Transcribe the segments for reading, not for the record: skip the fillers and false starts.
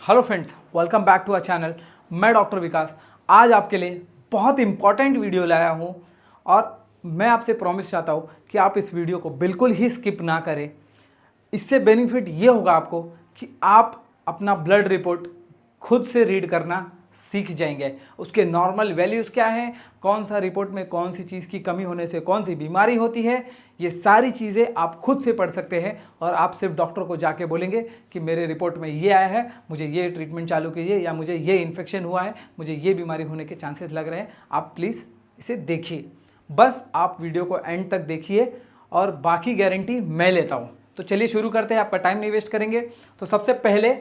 Hello friends, welcome back to our channel. मैं doctor Vikas आज आपके लिए बहुत इंपॉर्टेंट वीडियो लाया हूँ और मैं आपसे प्रॉमिस चाहता हूँ कि आप इस वीडियो को बिल्कुल ही स्किप ना करें। इससे बेनिफिट ये होगा आपको कि आप अपना ब्लड रिपोर्ट खुद से रीड करना सीख जाएंगे। उसके नॉर्मल वैल्यूज़ क्या हैं, कौन सा रिपोर्ट में कौन सी चीज़ की कमी होने से कौन सी बीमारी होती है, ये सारी चीज़ें आप खुद से पढ़ सकते हैं और आप सिर्फ डॉक्टर को जाके बोलेंगे कि मेरे रिपोर्ट में ये आया है, मुझे ये ट्रीटमेंट चालू कीजिए, या मुझे ये इन्फेक्शन हुआ है, मुझे ये बीमारी होने के चांसेस लग रहे हैं। आप प्लीज़ इसे देखिए, बस आप वीडियो को एंड तक देखिए और बाकी गारंटी मैं लेता हूँ। तो चलिए शुरू करते हैं, आपका टाइम नहीं वेस्ट करेंगे। तो सबसे पहले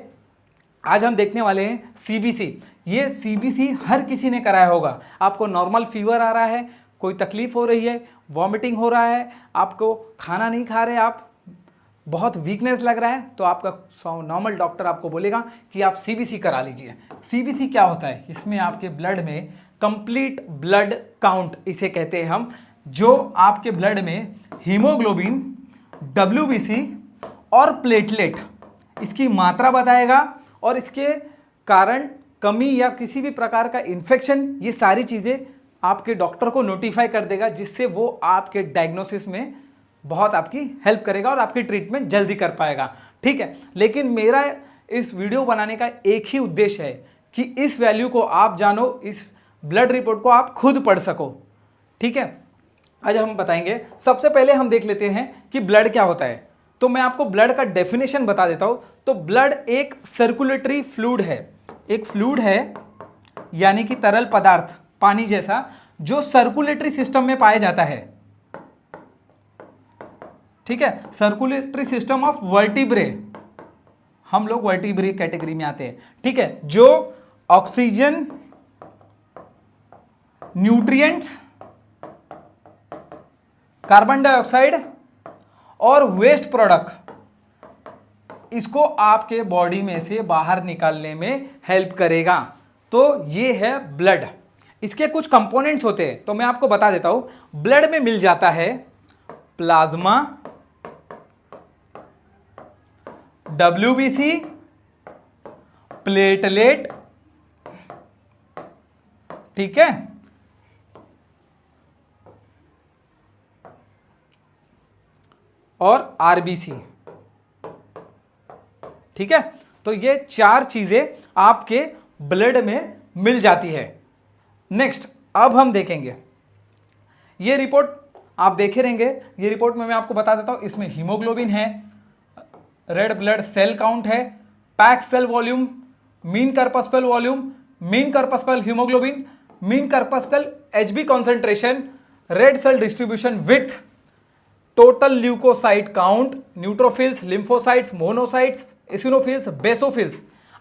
आज हम देखने वाले हैं सीबीसी। ये सीबीसी हर किसी ने कराया होगा। आपको नॉर्मल फीवर आ रहा है, कोई तकलीफ हो रही है, वॉमिटिंग हो रहा है, आपको खाना नहीं खा रहे, आप बहुत वीकनेस लग रहा है, तो आपका नॉर्मल डॉक्टर आपको बोलेगा कि आप सीबीसी करा लीजिए। सीबीसी क्या होता है? इसमें आपके ब्लड में कंप्लीट ब्लड काउंट इसे कहते हैं हम, जो आपके ब्लड में हीमोग्लोबिन, डब्ल्यूबीसी और प्लेटलेट इसकी मात्रा बताएगा और इसके कारण कमी या किसी भी प्रकार का इन्फेक्शन, ये सारी चीज़ें आपके डॉक्टर को नोटिफाई कर देगा, जिससे वो आपके डायग्नोसिस में बहुत आपकी हेल्प करेगा और आपकी ट्रीटमेंट जल्दी कर पाएगा। ठीक है, लेकिन मेरा इस वीडियो बनाने का एक ही उद्देश्य है कि इस वैल्यू को आप जानो, इस ब्लड रिपोर्ट को आप खुद पढ़ सको। ठीक है, आज हम बताएंगे। सबसे पहले हम देख लेते हैं कि ब्लड क्या होता है। तो मैं आपको ब्लड का डेफिनेशन बता देता हूं। तो ब्लड एक सर्कुलेटरी फ्लूइड है, एक फ्लूइड है यानी कि तरल पदार्थ, पानी जैसा, जो सर्कुलेटरी सिस्टम में पाया जाता है। ठीक है, सर्कुलेटरी सिस्टम ऑफ वर्टिब्रे, हम लोग वर्टिब्रे कैटेगरी में आते हैं। ठीक है, जो ऑक्सीजन, न्यूट्रिएंट्स, कार्बन डाइऑक्साइड और वेस्ट प्रोडक्ट, इसको आपके बॉडी में से बाहर निकालने में हेल्प करेगा। तो ये है ब्लड। इसके कुछ कंपोनेंट्स होते हैं, तो मैं आपको बता देता हूं। ब्लड में मिल जाता है प्लाज्मा, डब्ल्यूबीसी, प्लेटलेट, ठीक है, और आरबीसी। ठीक है, तो ये चार चीजें आपके ब्लड में मिल जाती है। नेक्स्ट अब हम देखेंगे, ये रिपोर्ट आप देखे रहेंगे। ये रिपोर्ट में मैं आपको बता देता हूं, इसमें हीमोग्लोबिन है, रेड ब्लड सेल काउंट है, pack cell volume, mean corpuscle volume, mean corpuscle haemoglobin, mean corpuscle HB concentration, red cell distribution with total leucocyte count, neutrophils, lymphocytes, monocytes, eosinophils, basophils.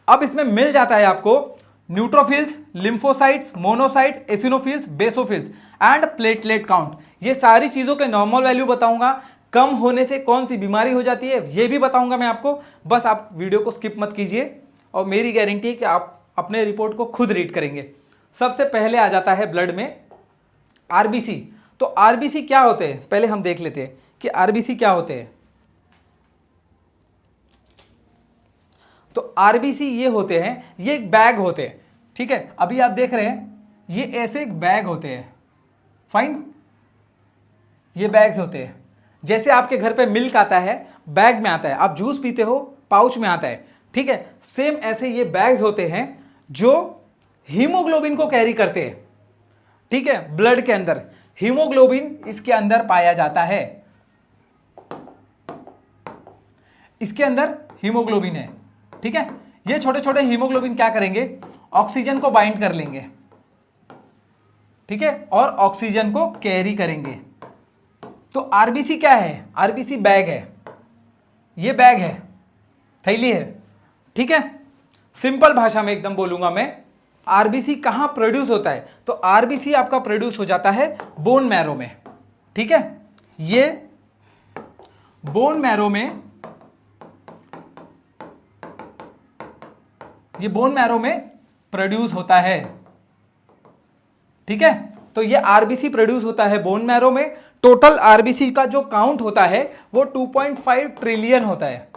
अब इसमें मिल जाता है आपको neutrophils, lymphocytes, monocytes, eosinophils, basophils and platelet count. ये सारी चीजों के नॉर्मल वैल्यू बताऊंगा। कम होने से कौन सी बीमारी हो जाती है ये भी बताऊंगा मैं आपको। बस आप वीडियो को स्किप मत कीजिए और मेरी गारंटी है कि आप अपने रिपोर्ट को खुद रीड करेंगे। सबसे पहले आ जाता है ब्लड में आरबीसी। तो आरबीसी क्या होते हैं पहले हम देख लेते हैं कि आरबीसी क्या होते हैं। तो आरबीसी ये होते हैं, ये एक बैग होते हैं। ठीक है, अभी आप देख रहे हैं ये ऐसे एक बैग होते हैं। फाइन, ये बैग्स होते हैं। जैसे आपके घर पे मिल्क आता है बैग में आता है, आप जूस पीते हो पाउच में आता है। ठीक है, सेम ऐसे ये बैग्स होते हैं जो हीमोग्लोबिन को कैरी करते हैं। ठीक है, ब्लड के अंदर हीमोग्लोबिन इसके अंदर पाया जाता है। इसके अंदर हीमोग्लोबिन है। ठीक है, ये छोटे छोटे हीमोग्लोबिन क्या करेंगे, ऑक्सीजन को बाइंड कर लेंगे। ठीक है, और ऑक्सीजन को कैरी करेंगे। तो आरबीसी क्या है? आरबीसी बैग है, ये बैग है, थैली है। ठीक है, सिंपल भाषा में एकदम बोलूंगा मैं। आरबीसी कहां प्रोड्यूस होता है? तो आरबीसी आपका प्रोड्यूस हो जाता है बोन मैरो में। ठीक है, ये बोन मैरो में, ये बोन मैरो में प्रोड्यूस होता है। ठीक है, तो ये आरबीसी प्रोड्यूस होता है बोन मैरो में। टोटल आरबीसी का जो काउंट होता है वो 2.5 ट्रिलियन होता है,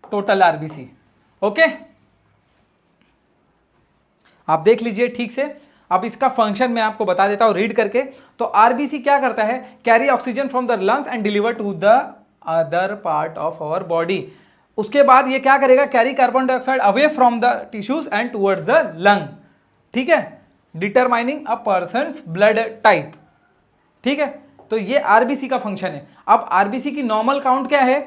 टोटल आरबीसी। ओके, आप देख लीजिए ठीक से। अब इसका फंक्शन मैं आपको बता देता हूं रीड करके। तो आरबीसी क्या करता है, carry oxygen from the lungs and deliver to the other part of our body. उसके बाद ये क्या करेगा, carry carbon dioxide away from the tissues and towards the lung, ठीक है, determining a person's blood type, ठीक है। तो ये आरबीसी का फंक्शन है। अब आरबीसी की नॉर्मल काउंट क्या है,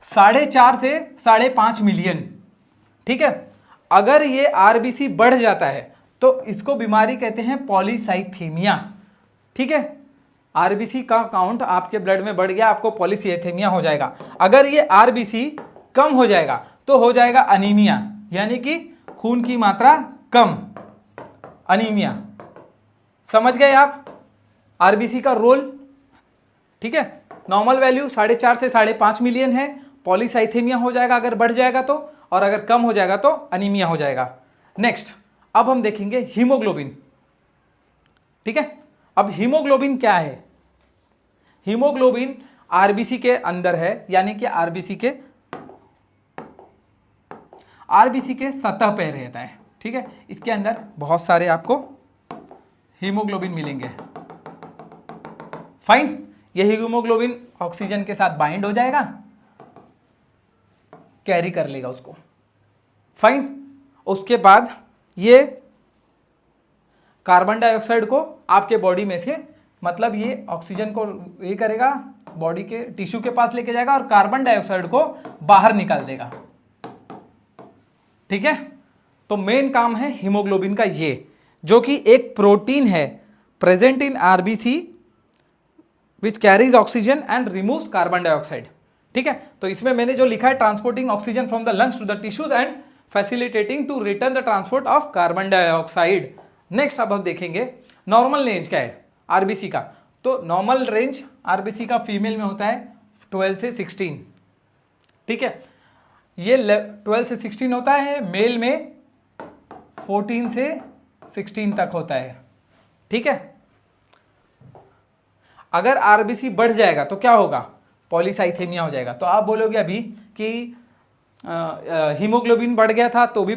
4.5 से 5.5 मिलियन, ठीक है। अगर ये आरबीसी बढ़ जाता है तो इसको बीमारी कहते हैं पॉलीसाइथेमिया, ठीक है। आरबीसी का काउंट आपके ब्लड में बढ़ गया, आपको पॉलीसाइथेमिया हो जाएगा। अगर ये आरबीसी कम हो जाएगा तो हो जाएगा अनीमिया, यानी कि खून की मात्रा कम, अनीमिया। समझ गए आप आरबीसी का रोल, ठीक है। नॉर्मल वैल्यू 4.5 से 5.5 मिलियन है, पॉलीसाइथेमिया हो जाएगा अगर बढ़ जाएगा तो, और अगर कम हो जाएगा तो अनीमिया हो जाएगा। नेक्स्ट अब हम देखेंगे हीमोग्लोबिन, ठीक है। अब हीमोग्लोबिन क्या है, हीमोग्लोबिन आरबीसी के अंदर है, यानी कि आरबीसी के सतह पे रहता है, ठीक है। इसके अंदर बहुत सारे आपको हीमोग्लोबिन मिलेंगे। फाइन, ये हीमोग्लोबिन ऑक्सीजन के साथ बाइंड हो जाएगा, कैरी कर लेगा उसको, फाइन। उसके बाद ये कार्बन डाइऑक्साइड को आपके बॉडी में से, मतलब ये ऑक्सीजन को ये करेगा, बॉडी के टिश्यू के पास लेके जाएगा और कार्बन डाइऑक्साइड को बाहर निकाल देगा, ठीक है। तो मेन काम है हीमोग्लोबिन का ये, जो कि एक प्रोटीन है present in RBC which carries oxygen and removes carbon dioxide, ठीक है। तो इसमें मैंने जो लिखा है, transporting oxygen from the lungs to the tissues and facilitating to return the transport of carbon dioxide. Next अब हम देखेंगे नॉर्मल रेंज क्या है आरबीसी का। तो नॉर्मल रेंज आरबीसी का फीमेल में होता है 12 से 16, ठीक है। ये 12 से 16 होता है, मेल में 14 से 16 तक होता है, ठीक है। अगर आरबीसी बढ़ जाएगा तो क्या होगा, पॉलीसाइथेमिया हो जाएगा। तो आप बोलोगे अभी कि हीमोग्लोबिन बढ़ गया था तो भी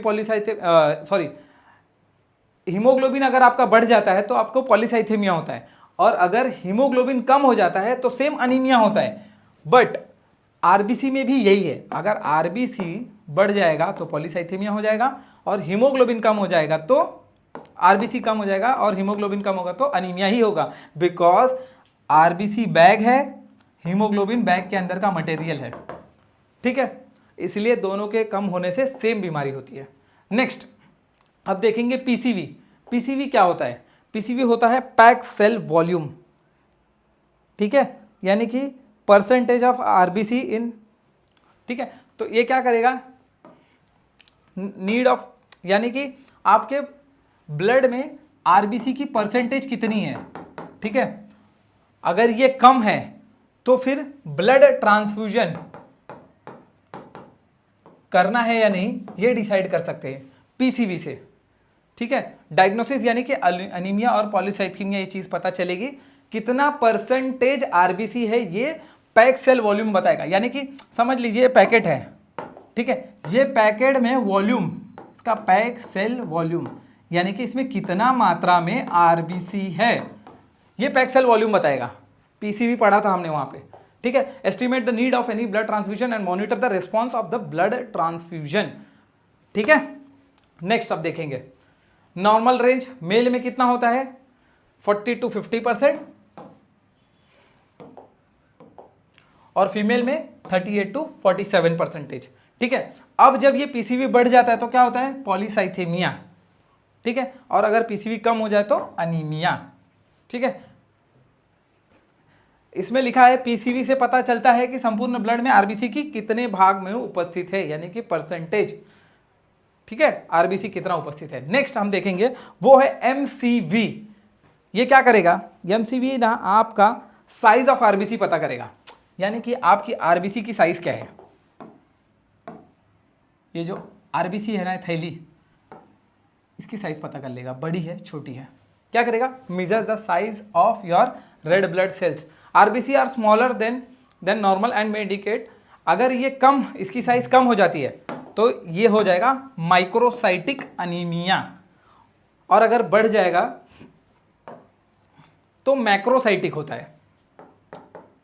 हीमोग्लोबिन अगर आपका बढ़ जाता है तो आपको पॉलीसाइथेमिया होता है, और अगर हीमोग्लोबिन कम हो जाता है तो सेम अनीमिया होता है। बट आरबीसी में भी यही है, अगर आरबीसी बढ़ जाएगा तो पॉलीसाइथेमिया हो जाएगा, और हीमोग्लोबिन कम हो जाएगा तो आरबीसी कम हो जाएगा, और हीमोग्लोबिन कम होगा तो अनीमिया ही होगा। बिकॉज आरबीसी बैग है, हीमोग्लोबिन बैग के अंदर का मटेरियल है, ठीक है। इसलिए दोनों के कम होने से सेम बीमारी होती है। नेक्स्ट अब देखेंगे पीसीवी। पीसीवी क्या होता है, पीसीवी होता है पैक सेल वॉल्यूम, ठीक है, यानी कि परसेंटेज ऑफ आरबीसी इन, ठीक है। तो ये क्या करेगा, नीड ऑफ, यानी कि आपके ब्लड में आरबीसी की परसेंटेज कितनी है, ठीक है। अगर ये कम है तो फिर ब्लड ट्रांसफ्यूजन करना है या नहीं, ये डिसाइड कर सकते हैं पीसीवी से, ठीक है। डायग्नोसिस यानी कि अनीमिया और पॉलीसाइथेमिया, ये चीज पता चलेगी कितना परसेंटेज आरबीसी है, ये पैक सेल वॉल्यूम बताएगा। यानी कि समझ लीजिए पैकेट है, ठीक है, ये पैकेट में वॉल्यूम, इसका पैक सेल वॉल्यूम, यानी कि इसमें कितना मात्रा में आरबीसी है, ये पैक सेल वॉल्यूम बताएगा। पीसीवी पढ़ा था हमने वहां पे, ठीक है। Estimate the need of any blood transfusion and monitor the response of the blood transfusion, ठीक है। नेक्स्ट अब देखेंगे नॉर्मल रेंज मेल में कितना होता है, 40 to 50%, और फीमेल में 38 to 47%, ठीक है। अब जब ये पीसीवी बढ़ जाता है तो क्या होता है, पॉलीसाइथेमिया, ठीक है, और अगर पीसीवी कम हो जाए तो अनीमिया, ठीक है। इसमें लिखा है पीसीवी से पता चलता है कि संपूर्ण ब्लड में आरबीसी की कितने भाग में उपस्थित है, यानी कि परसेंटेज, ठीक है, आरबीसी कितना उपस्थित है। नेक्स्ट हम देखेंगे वो है एमसीवी। ये क्या करेगा, एमसीवी ना आपका साइज ऑफ आरबीसी पता करेगा, यानी कि आपकी आरबीसी की साइज क्या है। ये जो आरबीसी है ना थैली, इसकी साइज पता कर लेगा, बड़ी है छोटी है। क्या करेगा, measures the size of your red blood cells. RBC are smaller than normal and may indicate, अगर ये कम, इसकी साइज कम हो जाती है तो ये हो जाएगा माइक्रोसाइटिक अनीमिया, और अगर बढ़ जाएगा तो मैक्रोसाइटिक होता है,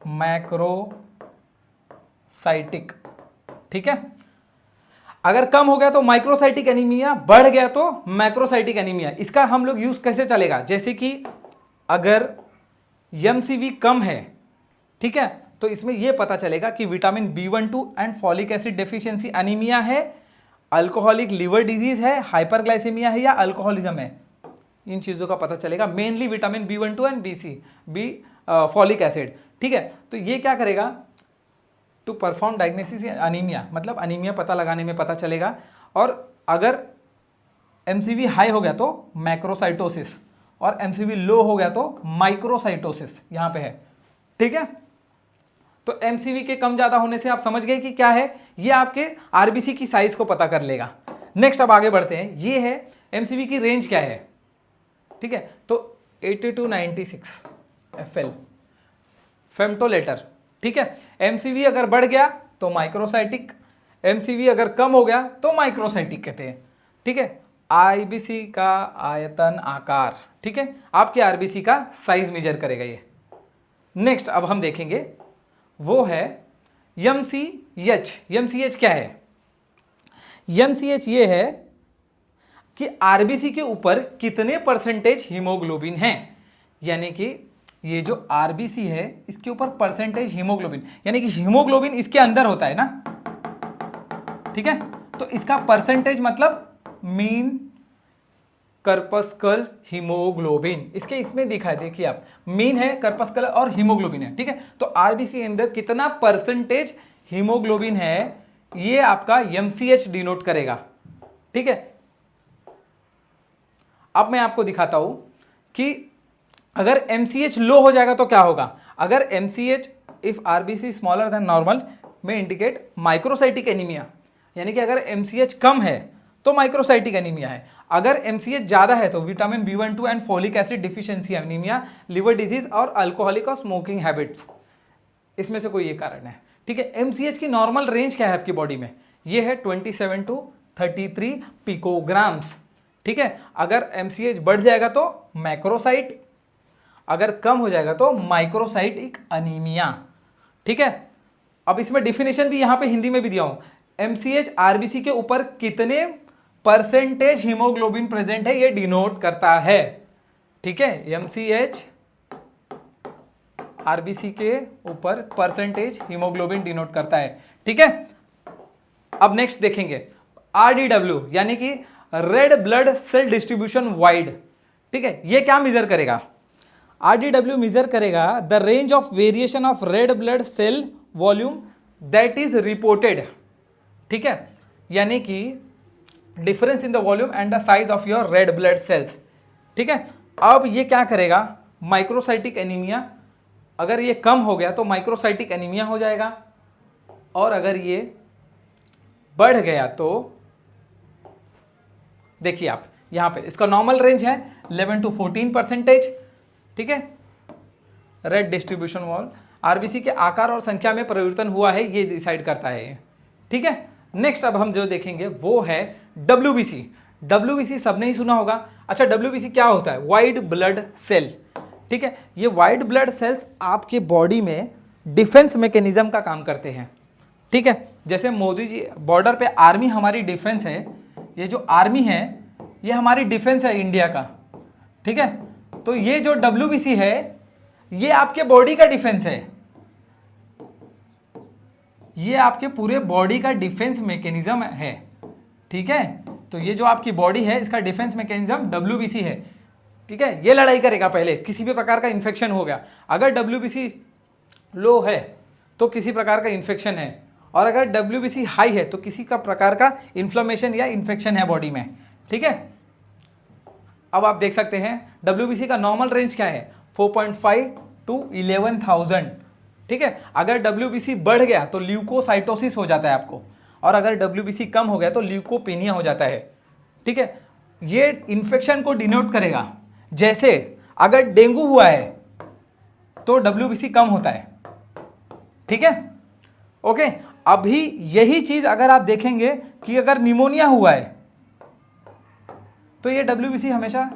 मैक्रोसाइटिक। ठीक है, अगर कम हो गया तो माइक्रोसाइटिक एनीमिया, बढ़ गया तो मैक्रोसाइटिक एनीमिया। इसका हम लोग यूज कैसे चलेगा, जैसे कि अगर एमसीवी कम है, ठीक है, तो इसमें यह पता चलेगा कि vitamin B12 and folic acid deficiency anaemia है, अल्कोहलिक लिवर डिजीज है, हाइपरग्लाइसेमिया है या अल्कोहलिज्म है। इन चीजों का पता चलेगा, mainly vitamin B12 and folic acid. ठीक है, तो ये क्या करेगा, टू परफॉर्म डायग्नोसिस अनीमिया, मतलब अनीमिया पता लगाने में पता चलेगा। और अगर एमसीवी हाई हो गया तो मैक्रोसाइटोसिस, और एमसीवी लो हो गया तो माइक्रोसाइटोसिस यहां पे है। ठीक है, तो एमसीवी के कम ज्यादा होने से आप समझ गए कि क्या है, ये आपके आरबीसी की साइज को पता कर लेगा। नेक्स्ट अब आगे बढ़ते हैं, ये है एमसीवी की रेंज क्या है। ठीक है, तो 80 to 96 FL फेम्टोलेटर। ठीक है, एमसीवी अगर बढ़ गया तो माइक्रोसाइटिक, एमसीवी अगर कम हो गया तो माइक्रोसाइटिक कहते हैं। ठीक है, आईबीसी का आयतन आकार, ठीक है, आपके आरबीसी का साइज मेजर करेगा ये। नेक्स्ट अब हम देखेंगे वो है एमसीएच। एमसीएच क्या है, एमसीएच ये है कि आरबीसी के ऊपर कितने परसेंटेज हीमोग्लोबिन है, यानी कि ये जो आरबीसी है इसके ऊपर परसेंटेज हीमोग्लोबिन, यानी कि हीमोग्लोबिन इसके अंदर होता है ना। ठीक है, तो इसका परसेंटेज मतलब मीन कर्पस्कल हीमोग्लोबिन, इसके इसमें दिखा है, देखिए आप, मीन है, कर्पस्कल और हीमोग्लोबिन है। ठीक है, तो आरबीसी के अंदर कितना परसेंटेज हीमोग्लोबिन है ये आपका एमसीएच डिनोट करेगा। ठीक है, अब मैं आपको दिखाता हूं कि अगर MCH लो हो जाएगा तो क्या होगा। अगर MCH if RBC smaller than normal में इंडिकेट माइक्रोसाइटिक एनीमिया, यानी कि अगर MCH कम है तो माइक्रोसाइटिक एनीमिया है, अगर MCH ज्यादा है तो vitamin B12 and folic acid deficiency anaemia, liver disease और अल्कोहलिक और स्मोकिंग हैबिट्स, इसमें से कोई ये कारण है। ठीक है, MCH की नॉर्मल रेंज क्या है आपकी बॉडी में, ये है 27 to 33 पिकोग्राम्स। ठीक है, अगर MCH बढ़ जाएगा तो मैक्रोसाइट, अगर कम हो जाएगा तो माइक्रोसाइटिक अनीमिया। ठीक है, अब इसमें डिफिनेशन भी यहां पे हिंदी में भी दिया हूं, MCH आरबीसी के ऊपर कितने परसेंटेज हीमोग्लोबिन प्रेजेंट है ये डिनोट करता है। ठीक है, MCH आरबीसी के ऊपर परसेंटेज हीमोग्लोबिन डिनोट करता है। ठीक है, अब नेक्स्ट देखेंगे RDW, यानी कि red blood cell distribution wide. ठीक है, ये क्या मेजर करेगा, RDW मेजर करेगा the range of variation of red blood cell volume that is reported. ठीक है, यानी कि difference in the volume and the size of your red blood cells. ठीक है, अब ये क्या करेगा, माइक्रोसाइटिक एनीमिया, अगर ये कम हो गया तो माइक्रोसाइटिक एनीमिया हो जाएगा, और अगर ये बढ़ गया तो देखिए आप यहां पे इसका नॉर्मल रेंज है 11 to 14%। ठीक है, रेड डिस्ट्रीब्यूशन वॉल आरबीसी के आकार और संख्या में परिवर्तन हुआ है ये डिसाइड करता है। ठीक है, नेक्स्ट अब हम जो देखेंगे वो है WBC। WBC सबने ही सुना होगा। अच्छा, WBC क्या होता है, वाइड ब्लड सेल। ठीक है, ये वाइड ब्लड सेल्स आपके बॉडी में डिफेंस मैकेनिज्म का काम करते हैं। ठीक है, जैसे मोदी जी बॉर्डर पे आर्मी हमारी डिफेंस है, ये जो आर्मी है ये हमारी डिफेंस है इंडिया का। ठीक है, तो ये जो WBC है ये आपके बॉडी का डिफेंस है, ये आपके पूरे बॉडी का डिफेंस मैकेनिज्म है। ठीक है, तो ये जो आपकी बॉडी है इसका डिफेंस मैकेनिज्म WBC है। ठीक है, ये लड़ाई करेगा पहले किसी भी प्रकार का इन्फेक्शन हो गया, अगर WBC लो है तो किसी प्रकार का इन्फेक्शन है, और अगर WBC हाई है तो किसी का प्रकार का इन्फ्लेमेशन या इन्फेक्शन है बॉडी में। ठीक है, अब आप देख सकते हैं WBC का नॉर्मल रेंज क्या है, 4.5 to 11,000। ठीक है, अगर WBC बढ़ गया तो ल्यूकोसाइटोसिस हो जाता है आपको, और अगर WBC कम हो गया तो ल्यूकोपेनिया हो जाता है। ठीक है, ये इन्फेक्शन को डिनोट करेगा, जैसे अगर डेंगू हुआ है तो WBC कम होता है। ठीक है, ओके, अभी यही चीज अगर आप देखेंगे कि अगर निमोनिया हुआ है तो ये WBC हमेशा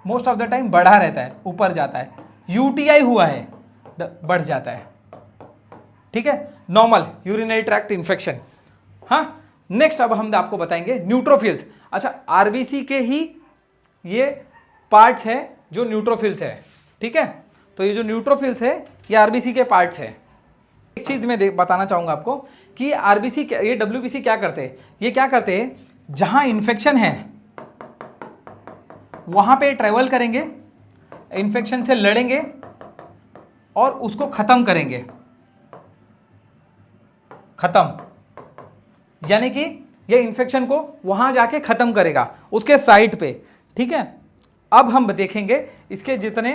मोस्ट ऑफ द टाइम बढ़ा रहता है, ऊपर जाता है। UTI हुआ है, बढ़ जाता है, ठीक है, नॉर्मल यूरिनरी ट्रैक्ट इन्फेक्शन। हाँ, नेक्स्ट अब हम आपको बताएंगे न्यूट्रोफिल्स। अच्छा, RBC के ही ये पार्ट्स है जो न्यूट्रोफिल्स है, ठीक है। तो ये जो न्यूट्रोफिल्स है ये RBC के पार्ट्स है। एक चीज मैं बताना चाहूंगा आपको कि RBC ये WBC क्या करते हैं, ये क्या करते हैं, जहां इन्फेक्शन है वहां पे ट्रेवल करेंगे, इन्फेक्शन से लड़ेंगे और उसको खत्म करेंगे। खत्म यानी कि ये इन्फेक्शन को वहां जाके खत्म करेगा उसके साइट पे, ठीक है। अब हम देखेंगे इसके जितने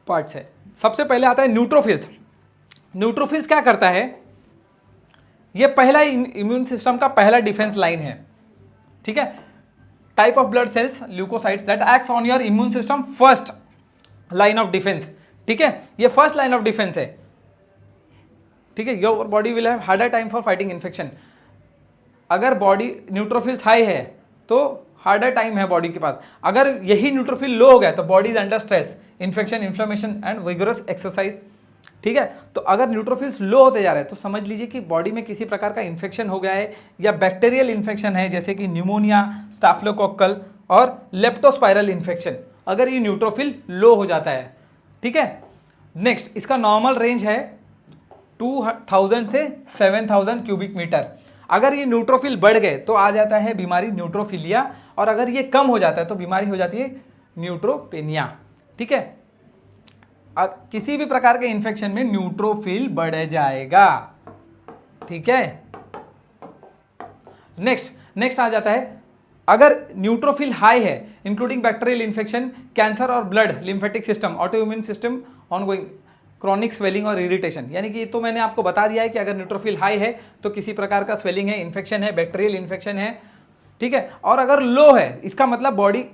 पार्ट्स है। सबसे पहले आता है न्यूट्रोफिल्स। न्यूट्रोफिल्स क्या करता है, ये पहला इम्यून सिस्टम का पहला डिफेंस लाइन है, ठीक है। Type of blood cells leukocytes that acts on your immune system first line of defence, ठीक है। ये फर्स्ट लाइन ऑफ डिफेंस है, ठीक है। Your body will have harder time for fighting infection. अगर बॉडी न्यूट्रोफिल्स हाई है तो harder time है बॉडी के पास। अगर यही न्यूट्रोफिल लो हो गया तो body is under stress, infection, inflammation and vigorous exercise, ठीक है। तो अगर न्यूट्रोफिल्स लो होते जा रहे हैं तो समझ लीजिए कि बॉडी में किसी प्रकार का इन्फेक्शन हो गया है या बैक्टीरियल इन्फेक्शन है, जैसे कि न्यूमोनिया, स्टाफिलोकोक्कल और लेप्टोस्पाइरल इन्फेक्शन, अगर ये न्यूट्रोफिल लो हो जाता है, ठीक है। नेक्स्ट, इसका नॉर्मल रेंज है 2000 से 7000 क्यूबिक मीटर। अगर ये न्यूट्रोफिल बढ़ गए तो आ जाता है बीमारी न्यूट्रोफिलिया, और अगर ये कम हो जाता है तो बीमारी हो जाती है न्यूट्रोपेनिया, ठीक है। किसी भी प्रकार के इन्फेक्शन में न्यूट्रोफिल बढ़ जाएगा, ठीक है। नेक्स्ट आ जाता है, अगर न्यूट्रोफिल हाई है इंक्लूडिंग बैक्टीरियल इन्फेक्शन, कैंसर और blood lymphatic system, auto immune system, ongoing chronic swelling और इरिटेशन। यानी कि तो मैंने आपको बता दिया है कि अगर न्यूट्रोफिल हाई है तो किसी प्रकार का स्वेलिंग है, इन्फेक्शन है, बैक्टीरियल इन्फेक्शन है, ठीक है। और अगर लो है इसका मतलब बॉडी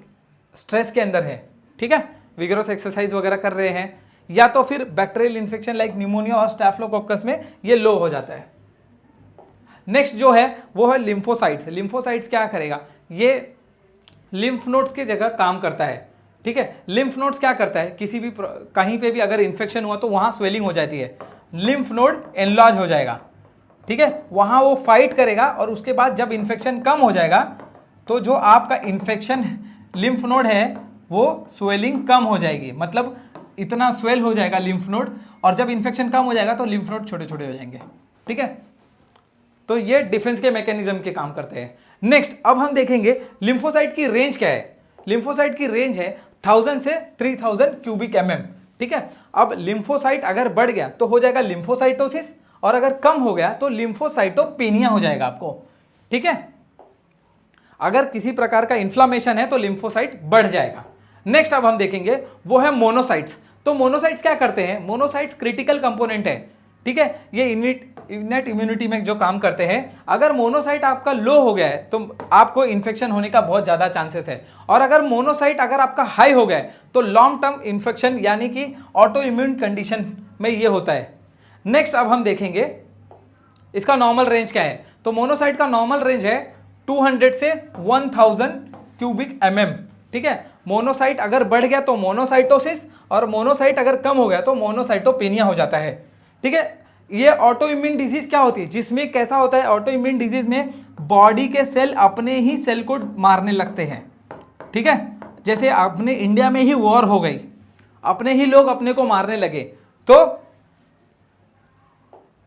स्ट्रेस के अंदर है, ठीक है, विगरस एक्सरसाइज वगैरह कर रहे हैं, या तो फिर बैक्टीरियल इन्फेक्शन लाइक न्यूमोनिया और स्टैफिलोकोकस में ये लो हो जाता है। नेक्स्ट जो है वो है लिम्फोसाइट्स। लिम्फोसाइट्स क्या करेगा, ये लिम्फ नोड्स की जगह काम करता है, ठीक है। लिम्फ नोड्स क्या करता है, किसी भी कहीं पे भी अगर इन्फेक्शन हुआ तो वहां स्वेलिंग हो जाती है, लिम्फ नोड एनलार्ज हो जाएगा, ठीक है। वहां वो फाइट करेगा और उसके बाद जब इन्फेक्शन कम हो जाएगा तो जो आपका इन्फेक्शन लिम्फ नोड है वो स्वेलिंग कम हो जाएगी, मतलब इतना स्वेल हो जाएगा लिम्फ नोड, और जब इन्फेक्शन कम हो जाएगा तो लिम्फ नोड छोटे छोटे हो जाएंगे, ठीक है। तो ये डिफेंस के मैकेनिज्म के काम करते हैं। नेक्स्ट अब हम देखेंगे लिम्फोसाइट की रेंज क्या है। लिम्फोसाइट की रेंज है 1000 से 3000 क्यूबिक mm, ठीक है। अब लिम्फोसाइट अगर बढ़ गया तो हो जाएगा लिम्फोसाइटोसिस, और अगर कम हो गया तो लिम्फोसाइटोपेनिया हो जाएगा आपको, ठीक है। अगर किसी प्रकार का इन्फ्लामेशन है तो लिम्फोसाइट बढ़ जाएगा। नेक्स्ट अब हम देखेंगे वो है मोनोसाइट्स। तो मोनोसाइट्स क्या करते हैं, मोनोसाइट्स क्रिटिकल कंपोनेंट है, ठीक है। ये इनेट इम्यूनिटी में जो काम करते हैं। अगर मोनोसाइट आपका लो हो गया है तो आपको इन्फेक्शन होने का बहुत ज़्यादा चांसेस है, और अगर मोनोसाइट अगर आपका हाई हो गया है तो लॉन्ग टर्म इन्फेक्शन यानी कि ऑटो इम्यून कंडीशन में ये होता है। नेक्स्ट अब हम देखेंगे इसका नॉर्मल रेंज क्या है। तो मोनोसाइट का नॉर्मल रेंज है 200 से 1000 क्यूबिक mm, ठीक है। मोनोसाइट अगर बढ़ गया तो मोनोसाइटोसिस, और मोनोसाइट अगर कम हो गया तो मोनोसाइटोपेनिया हो जाता है, ठीक है। ये ऑटो इम्यून डिजीज क्या होती है, जिसमें कैसा होता है, ऑटो इम्यून डिजीज में बॉडी के सेल अपने ही सेल को मारने लगते हैं, ठीक है। जैसे अपने इंडिया में ही वॉर हो गई, अपने ही लोग अपने को मारने लगे, तो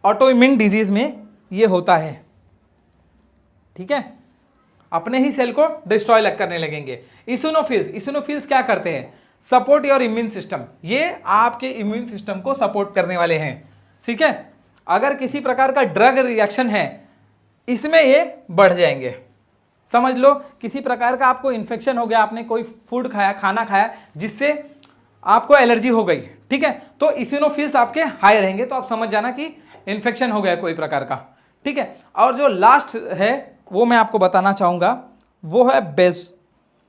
ऑटो इम्यून डिजीज में ये होता है, ठीक है। अपने ही सेल को डिस्ट्रॉय करने लगेंगे। इसिनोफिल्स क्या करते हैं, सपोर्ट योर इम्यून सिस्टम। ये आपके इम्यून सिस्टम को सपोर्ट करने वाले हैं, ठीक है। अगर किसी प्रकार का ड्रग रिएक्शन है इसमें ये बढ़ जाएंगे। समझ लो किसी प्रकार का आपको इन्फेक्शन हो गया, आपने कोई फूड खाया, खाना खाया जिससे आपको एलर्जी हो गई, ठीक है, तो इसिनोफिल्स आपके हाई रहेंगे, तो आप समझ जाना कि इन्फेक्शन हो गया कोई प्रकार का, ठीक है। और जो लास्ट है वो मैं आपको बताना चाहूँगा वो है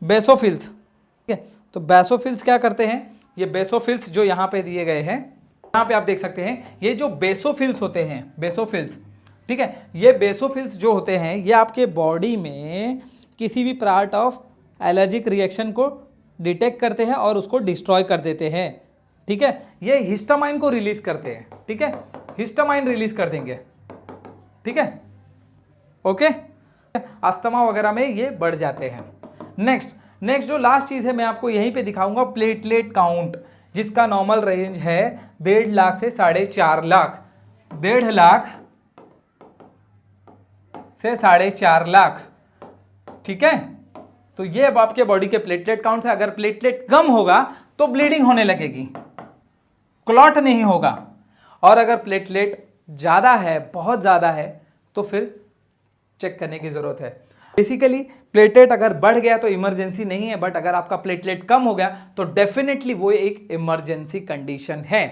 बेसोफिल्स, ठीक है। तो बेसोफिल्स क्या करते हैं, ये बेसोफिल्स जो यहाँ पे दिए गए हैं, यहाँ पे आप देख सकते हैं, ये जो बेसोफिल्स होते हैं, बेसोफिल्स, ठीक है, ये बेसोफिल्स जो होते हैं ये आपके बॉडी में किसी भी पार्ट ऑफ एलर्जिक रिएक्शन को डिटेक्ट करते हैं और उसको डिस्ट्रॉय कर देते हैं। ठीक है, ये हिस्टामाइन को रिलीज करते हैं। ठीक है, हिस्टामाइन रिलीज कर देंगे। ठीक है, ओके, अस्थमा वगैरह में ये बढ़ जाते हैं। नेक्स्ट जो लास्ट चीज है मैं आपको यहीं पे दिखाऊंगा, प्लेटलेट काउंट, जिसका नॉर्मल रेंज है 1.5 लाख से 4.5 लाख। 1.5 लाख से 4.5 लाख। ठीक है, तो ये अब आपके बॉडी के प्लेटलेट काउंट है। अगर प्लेटलेट कम होगा तो ब्लीडिंग होने लगेगी, क्लॉट नहीं होगा। और अगर प्लेटलेट ज्यादा है, बहुत ज्यादा है, तो फिर चेक करने की जरूरत है। बेसिकली प्लेटलेट अगर बढ़ गया तो इमरजेंसी नहीं है, बट अगर आपका प्लेटलेट कम हो गया तो डेफिनेटली वो एक इमरजेंसी कंडीशन है।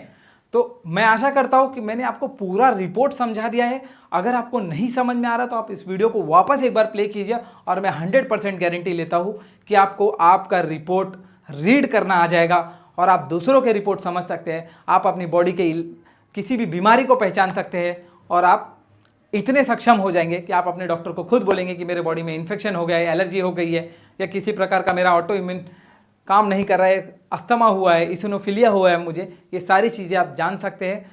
तो मैं आशा करता हूं कि मैंने आपको पूरा रिपोर्ट समझा दिया है। अगर आपको नहीं समझ में आ रहा तो आप इस वीडियो को वापस एक बार प्ले कीजिए और मैं 100% गारंटी लेता हूं कि आपको आपका रिपोर्ट रीड करना आ जाएगा और आप दूसरों के रिपोर्ट समझ सकते हैं। आप अपनी बॉडी के किसी भी बीमारी को पहचान सकते हैं और आप इतने सक्षम हो जाएंगे कि आप अपने डॉक्टर को खुद बोलेंगे कि मेरे बॉडी में इन्फेक्शन हो गया है, एलर्जी हो गई है, या किसी प्रकार का मेरा ऑटो इम्यून काम नहीं कर रहा है, अस्थमा हुआ है, इसिनोफिलिया हुआ है मुझे। ये सारी चीज़ें आप जान सकते हैं।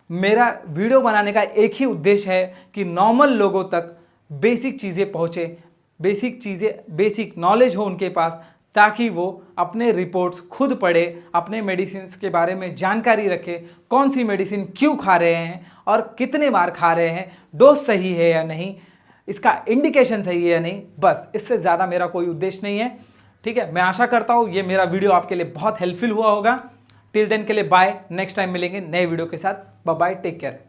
मेरा वीडियो बनाने का एक ही उद्देश्य है कि नॉर्मल लोगों तक बेसिक चीज़ें पहुँचे, बेसिक नॉलेज हो उनके पास, ताकि वो अपने रिपोर्ट्स खुद पढ़े, अपने मेडिसिन के बारे में जानकारी रखे, कौन सी मेडिसिन क्यों खा रहे हैं और कितने बार खा रहे हैं, डोज सही है या नहीं, इसका इंडिकेशन सही है या नहीं। बस इससे ज़्यादा मेरा कोई उद्देश्य नहीं है। ठीक है, मैं आशा करता हूँ ये मेरा वीडियो आपके लिए बहुत हेल्पफुल हुआ होगा। टिल देन के लिए बाय, नेक्स्ट टाइम मिलेंगे नए वीडियो के साथ। Bye bye, take care.